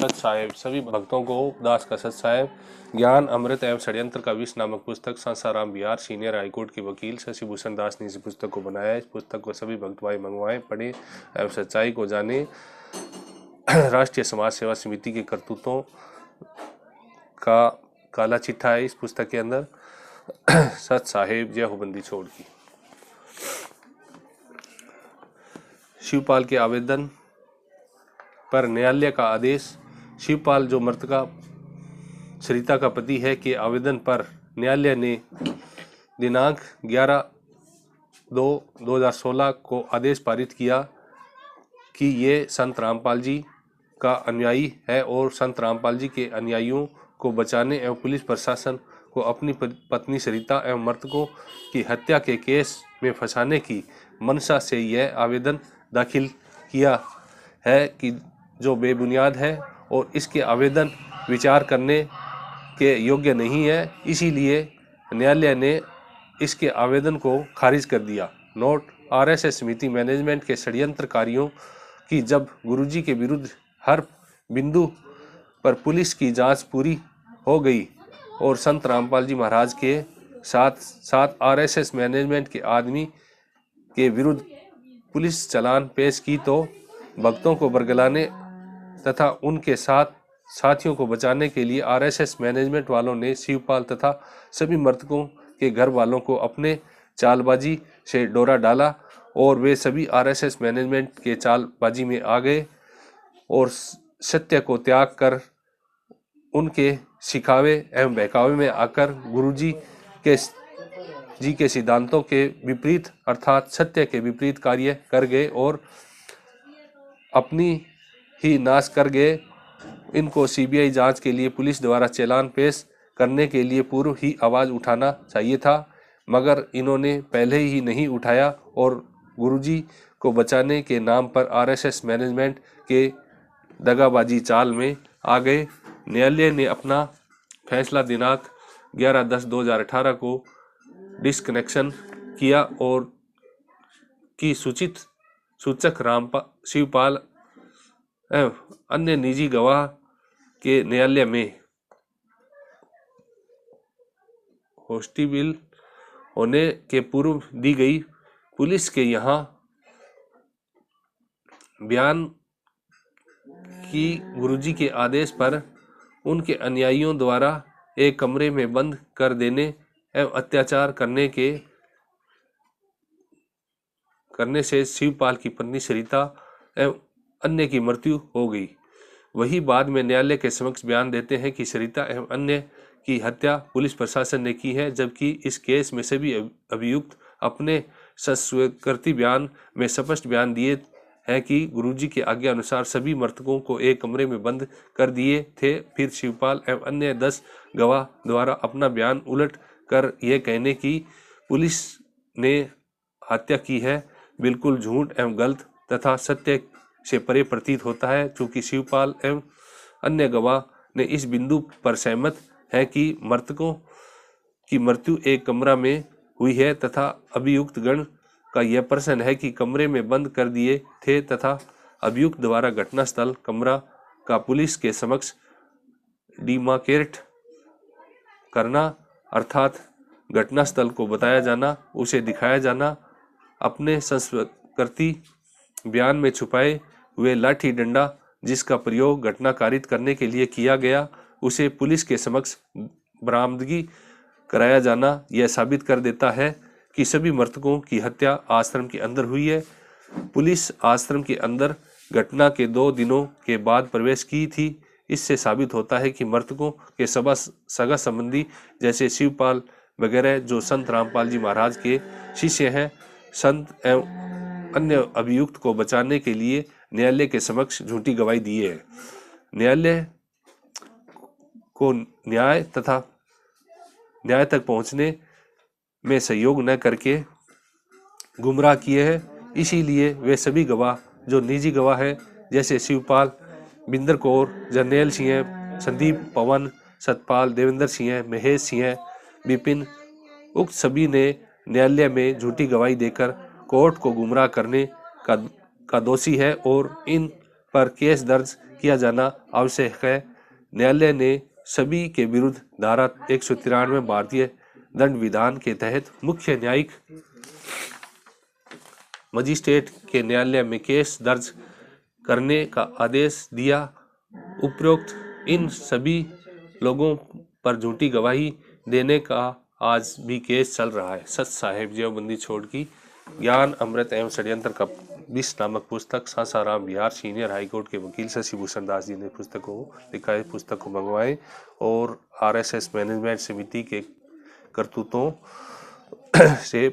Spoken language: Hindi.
सत साहेब सभी भक्तों को दास का सत साहेब ज्ञान अमृत एवं षड्यंत्र का विष नामक पुस्तक संसाराम बिहार सीनियर हाईकोर्ट के वकील शशि भूषण दास ने इस पुस्तक को बनाया है। इस पुस्तक को सभी भक्त भाई मंगवाएं, पढ़ें एवं सच्चाई को जाने। राष्ट्रीय समाज सेवा समिति के करतूतों का काला चिट्ठा है इस पुस्तक के अंदर। सत साहेब जय हो बंदी छोड़ की। शिवपाल के आवेदन पर न्यायालय का आदेश। शिवपाल जो मृतका सरिता का पति है के आवेदन पर न्यायालय ने दिनांक 11/2/2016 को आदेश पारित किया कि ये संत रामपाल जी का अनुयायी है और संत रामपाल जी के अनुयायियों को बचाने एवं पुलिस प्रशासन को अपनी पत्नी सरिता एवं मृतकों की हत्या के केस में फंसाने की मंशा से यह आवेदन दाखिल किया है कि जो बेबुनियाद है और इसके आवेदन विचार करने के योग्य नहीं है। इसीलिए न्यायालय ने इसके आवेदन को खारिज कर दिया। नोट: आरएसएस समिति मैनेजमेंट के षड्यंत्रकारियों की जब गुरुजी के विरुद्ध हर बिंदु पर पुलिस की जांच पूरी हो गई और संत रामपाल जी महाराज के साथ साथ आरएसएस मैनेजमेंट के आदमी के विरुद्ध पुलिस चालान पेश की तो भक्तों को बरगलाने तथा उनके साथ साथियों को बचाने के लिए आरएसएस मैनेजमेंट वालों ने शिवपाल तथा सभी मृतकों के घर वालों को अपने चालबाजी से डोरा डाला और वे सभी आरएसएस मैनेजमेंट के चालबाजी में आ गए और सत्य को त्याग कर उनके सिखावे एवं बहकावे में आकर गुरुजी के सिद्धांतों के विपरीत अर्थात सत्य के विपरीत कार्य कर गए और अपनी ही नाश कर गए। इनको सीबीआई जांच के लिए पुलिस द्वारा चालान पेश करने के लिए पूर्व ही आवाज उठाना चाहिए था, मगर इन्होंने पहले ही नहीं उठाया और गुरुजी को बचाने के नाम पर आरएसएस मैनेजमेंट के दगाबाजी चाल में आ गए। न्यायालय ने अपना फैसला दिनांक 11/10/2018 को डिस्कनेक्शन किया और की सूचक शिवपाल एवं अन्य निजी गवाह के न्यायालय में हॉस्टिबिल होने के पूर्व दी गई पुलिस के यहाँ बयान की गुरुजी के आदेश पर उनके अनुयायियों द्वारा एक कमरे में बंद कर देने एवं अत्याचार करने से शिवपाल की पत्नी सरिता एवं अन्य की मृत्यु हो गई। वही बाद में न्यायालय के समक्ष बयान देते हैं कि सरिता एवं अन्य की हत्या पुलिस प्रशासन ने की है, जबकि इस केस में सभी अभियुक्त अपने सस्वीकृति बयान में स्पष्ट बयान दिए हैं कि गुरुजी के आज्ञा अनुसार सभी मृतकों को एक कमरे में बंद कर दिए थे। फिर शिवपाल एवं अन्य 10 गवाह द्वारा अपना बयान उलट कर यह कहने की पुलिस ने हत्या की है बिल्कुल झूठ एवं गलत तथा सत्य से परे प्रतीत होता है। चूंकि शिवपाल एवं अन्य गवाह ने इस बिंदु पर सहमत है कि मृतकों की मृत्यु एक कमरा में हुई है तथा अभियुक्त गण का यह प्रश्न है कि कमरे में बंद कर दिए थे तथा अभियुक्त द्वारा घटनास्थल कमरा का पुलिस के समक्ष डिमार्केट करना अर्थात घटनास्थल को बताया जाना, उसे दिखाया जाना, अपने संस्कृति बयान में छुपाए हुए लाठी डंडा जिसका प्रयोग घटना कारित करने के लिए किया गया उसे पुलिस के समक्ष बरामदगी कराया जाना यह साबित कर देता है कि सभी मृतकों की हत्या आश्रम के अंदर हुई है। पुलिस आश्रम के अंदर घटना के 2 दिनों के बाद प्रवेश की थी। इससे साबित होता है कि मृतकों के सगा संबंधी जैसे शिवपाल वगैरह जो संत रामपाल जी महाराज के शिष्य हैं, संत एवं अन्य अभियुक्त को बचाने के लिए न्यायालय के समक्ष झूठी गवाही दिए है। न्यायालय को न्याय तक पहुंचने में सहयोग न करके गुमराह किए हैं। इसीलिए वे सभी गवाह जो निजी गवाह हैं जैसे शिवपाल, बिंदर कौर, जर्नैल सिंह, संदीप, पवन, सतपाल, देवेंद्र सिंह, महेश सिंह, विपिन, उक्त सभी ने न्यायालय में झूठी गवाही देकर कोर्ट को गुमराह करने का दोषी है और इन पर केस दर्ज किया जाना आवश्यक है। न्यायालय ने सभी के विरुद्ध धारा 193 भारतीय दंड विधान के तहत मुख्य न्यायिक मजिस्ट्रेट के न्यायालय में केस दर्ज करने का आदेश दिया। उपरोक्त इन सभी लोगों पर झूठी गवाही देने का आज भी केस चल रहा है। सच साहेब जेबंदी छोड़ की ज्ञान अमृत एवं षड्यंत्र का 20 नामक पुस्तक सासाराम बिहार सीनियर हाईकोर्ट के वकील शशि भूषण दास जी ने पुस्तक को लिखा है। पुस्तक को मंगवाएं और आरएसएस मैनेजमेंट समिति के करतूतों से